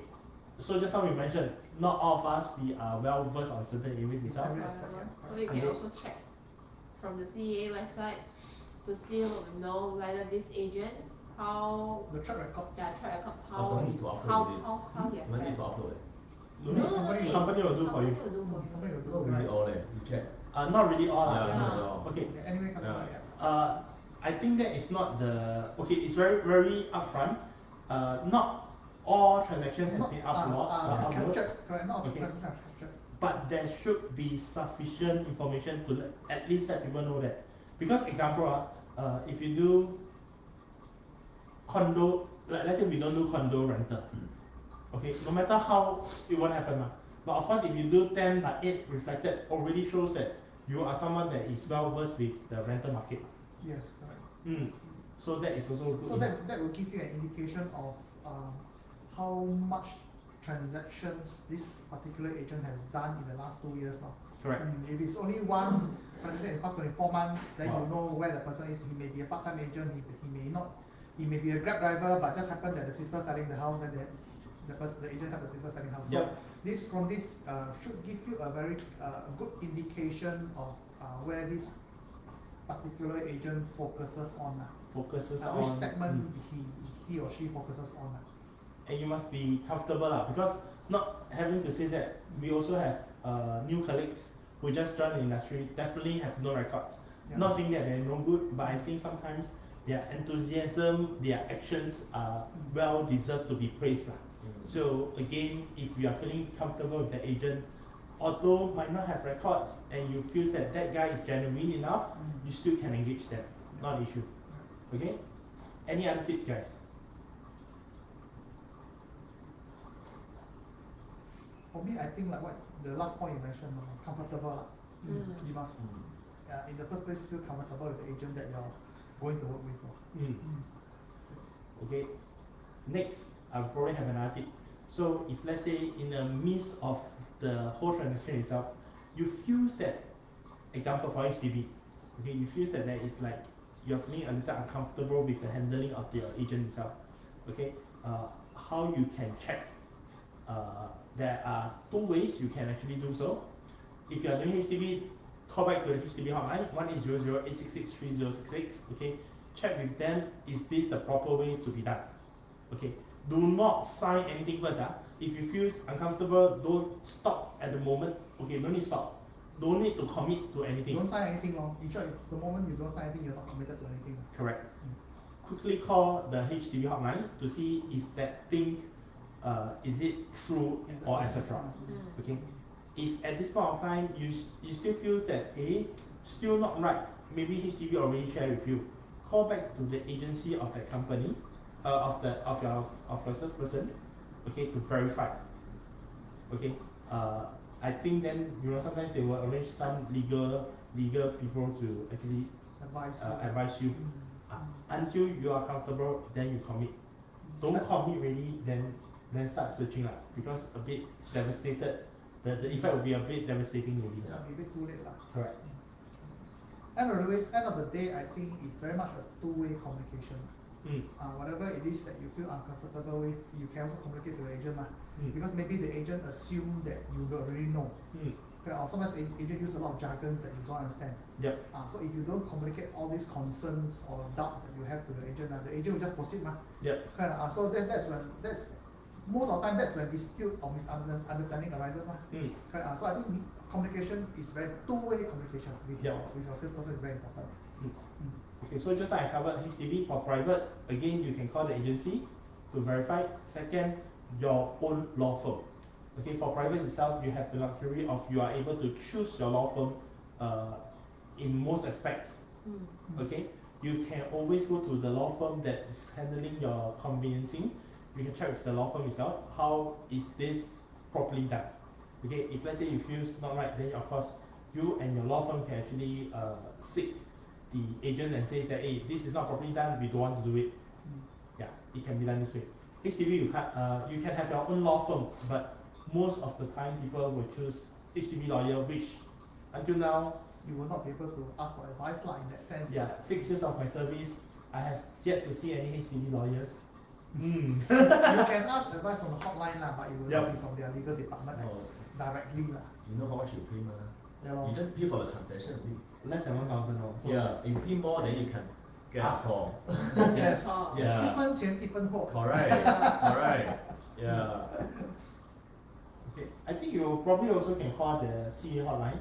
So just how we mentioned, not all of us we are well versed on certain areas itself. So we can also check from the CEA website to see know whether this agent the track records. Track records How he need to has upload it. Company will do for you. Company will do, Not really all you check. Not really all. Okay. Anyway, I think that is not the it's very very upfront. Not all transaction has been uploaded. But there should be sufficient information to at least let people know that. Because example, if you do condo, let's say we don't do condo rental. Okay, no matter how it won't happen. But of course, if you do 10 by 8 reflected, already shows that you are someone that is well versed with the rental market. Yes, correct. So that is also good. So that will give you an indication of how much transactions this particular agent has done in the last 2 years now. Correct. If it's only one transaction in the past 24 months, then you know where the person is. He may be a part-time agent, he may not. He may be a Grab driver, but just happened that the sister selling the house, and the agent helped the sister selling the house. So this should give you a very good indication of where this particular agent focuses on. Which segment he or she focuses on. And you must be comfortable because not having to say that we also have new colleagues who just joined the industry, definitely have no records. Not saying that they're no good, but I think sometimes their enthusiasm, their actions are well deserved to be praised. So again, if you are feeling comfortable with the agent, although might not have records and you feel that that guy is genuine enough, you still can engage them, not an issue. Okay? Any other tips, guys? For me, I think like what the last point you mentioned, comfortable. You must, in the first place, feel comfortable with the agent that you're going to work with. Okay. Next, I'll probably have another tip. So if let's say in the midst of the whole transaction itself, you feel that, example for HDB, okay, you feel that there is like you're feeling a little uncomfortable with the handling of the agent itself. Okay, how you can check? There are 2 ways you can actually do so. If you are doing HDB, call back to the HDB hotline 1-800-866-3066. Okay, check with them. Is this the proper way to be done? Okay, do not sign anything first. If you feel uncomfortable, don't stop at the moment. Okay, don't need to stop. Don't need to commit to anything. Don't sign anything. In short, the moment you don't sign anything, you're not committed to anything. Correct. Quickly call the HDB hotline to see is that thing, is it true or etc. Okay. If at this point of time you still feel that still not right, maybe HDB already shared with you, call back to the agency of that company, of your salesperson, okay, to verify. Okay. I think then sometimes they will arrange some legal people to actually advise you. Until you are comfortable, then you commit. Don't commit really, then start searching because a bit devastated. The effect will be a bit devastating really. Yeah, a bit too late. Correct. End of the day, I think it's very much a two-way communication. Whatever it is that you feel uncomfortable with, you can also communicate to the agent. Because maybe the agent assume that you already know. Or sometimes the agent use a lot of jargons that you don't understand. So if you don't communicate all these concerns or doubts that you have to the agent will just proceed. So most of the time that's when dispute or misunderstanding arises. So I think communication is very two-way communication with your salesperson is very important. Okay, so just like I covered HDB for private, again you can call the agency to verify. Second, your own law firm. Okay, for private itself, you have the luxury of you are able to choose your law firm in most aspects. Okay, you can always go to the law firm that is handling your conveyancing. You can check with the law firm itself, how is this properly done. Okay, if let's say you feel it's not right, then of course you and your law firm can actually seek the agent and say that, hey, this is not properly done, we don't want to do it. Yeah, it can be done this way. HDB, you can have your own law firm, but most of the time people will choose HDB lawyer, which until now, you will not be able to ask for advice in that sense. Yeah, 6 years of my service, I have yet to see any HDB lawyers. You can ask advice from the hotline, but it will not be from their legal department directly. You know how much you pay, Yeah, you just pay for the transaction. Less than 1,000 or so. Yeah, if you pay more, then you can get a call. yes. Yeah. 一分钱一分货. Correct. Correct. Yeah. Okay, I think you probably also can call the CA hotline.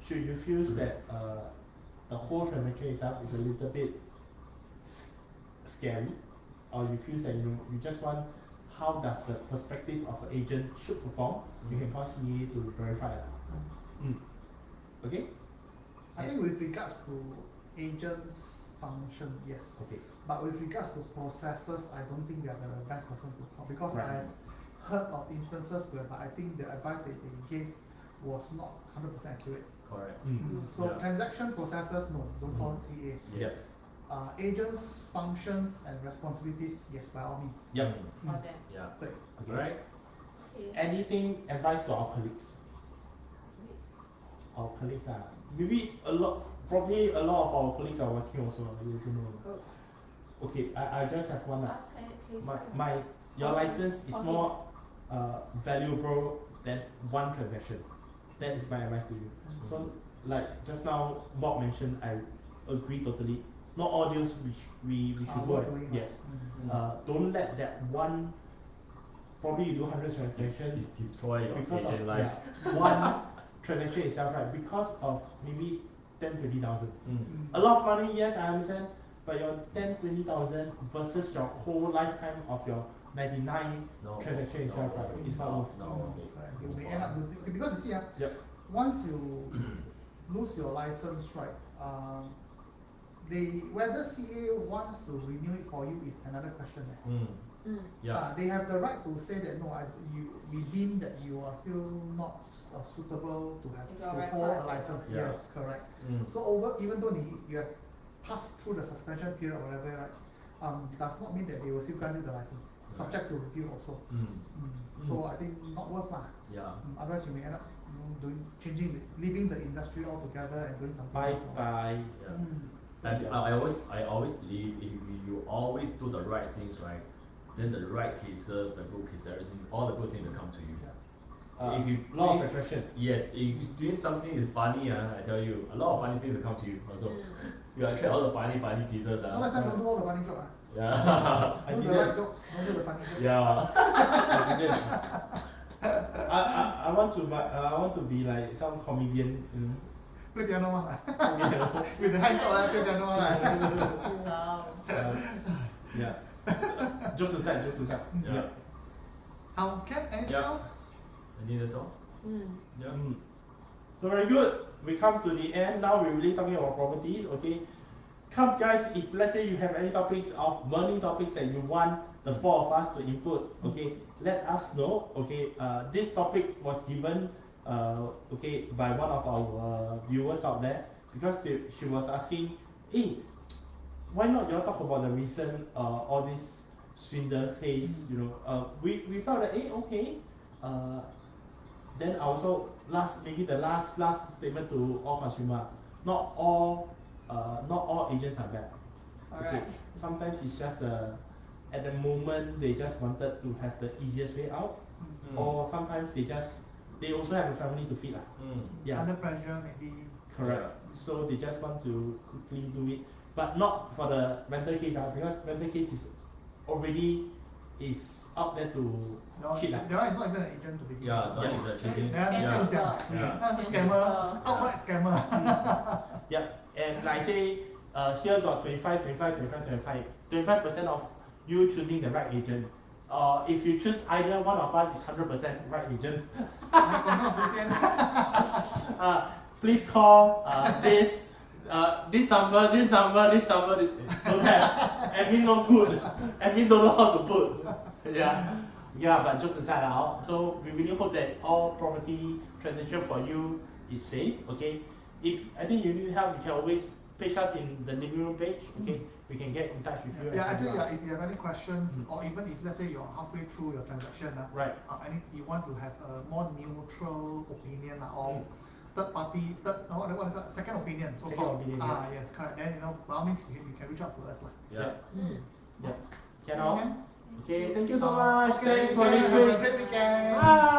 Should you feel that the whole transaction itself is a little bit scary, or you feel that you just want how does the perspective of an agent should perform, you can call CA to verify that. Okay? I think with regards to agents' function, yes. Okay. But with regards to processes, I don't think they are the best person to call because Right. I've heard of instances whereby I think the advice that they gave was not 100% accurate. Correct. So Yeah. transaction processes, no, don't call CA. Yes. Agents' functions and responsibilities, yes, by all means. Yep. For them. Yeah. Right. Okay. Right. Okay. Anything advice to our colleagues? Our colleagues are maybe probably a lot of our colleagues are working also. You don't know. Okay, I just have one. Ask case. Your license is more valuable than one transaction. That is my advice to you. So like just now Bob mentioned, I agree totally. Not all deals which we should go at. Yes. Don't let that one, probably you do 100 transactions. It's destroy your because agent of life. one transaction itself, right? Because of maybe 10-20,000. Mm. A lot of money, yes, I understand, but your 10-20,000 versus your whole lifetime of your 99 transaction itself, right? It's not worth. No. You may end up losing because you see, Yep. once you lose your license, right? Whether CA wants to renew it for you is another question. Yeah. They have the right to say that no, we deem that you are still not suitable to hold a license. Yeah. Yes, correct. So even though you have passed through the suspension period or whatever, right, does not mean that they will still grant you the license, subject to review also. So I think not worth lah. Yeah. Otherwise you may end up leaving the industry altogether and doing something else. Bye. Yeah. And I always believe if you always do the right things, right, then the right cases, the good cases, everything, all the good things will come to you. If you law of attraction. Yes, if you doing something is funny, I tell you, a lot of funny things will come to you also. You attract all the funny cases. So next time don't do all the funny jokes. Yeah. Do the right jokes, don't do the funny jokes. Yeah. I want to be like some comedian, you know. Play piano with the hands on play piano Wow. Yeah. Jokes aside. Yeah. How can anything else? I think that's all. Yeah. So very good. We come to the end. Now we're really talking about properties. Okay. Come guys, if let's say you have any topics of burning topics that you want the four of us to input, okay, let us know. Okay. This topic was given by one of our viewers out there because she was asking, hey, why not y'all talk about the recent all this Swindler case? You know, we felt that then also the last statement to all consumer, not all agents are bad. Okay, sometimes it's just at the moment they just wanted to have the easiest way out, or sometimes they also have a family to feed. Yeah. Under pressure maybe. Correct. So they just want to quickly do it, but not for the rental case because rental case is already is out there to No, cheat. that one is not even an agent to begin Yeah, with. that is a cheating. Scammer. That's a scammer, outright scammer. Yep, and like I say, here got 25% of you choosing the right agent. If you choose either one of us, it's 100% right agent. Please call this number. Don't have. Admin no good. Admin don't know how to put. Yeah, but jokes aside now. So we really hope that all property transaction for you is safe. Okay. If I think you need help, you can always page us in the living room page. Okay. We can get in touch with you. Yeah, actually, if you have any questions, or even if let's say you're halfway through your transaction, right. You want to have a more neutral opinion, or third party, second opinion, so called. Yes, correct. Then by all means you can reach out to us. Yeah. Can all? Okay, thank you so much. Okay, Thanks for have a listening. great weekend. Bye.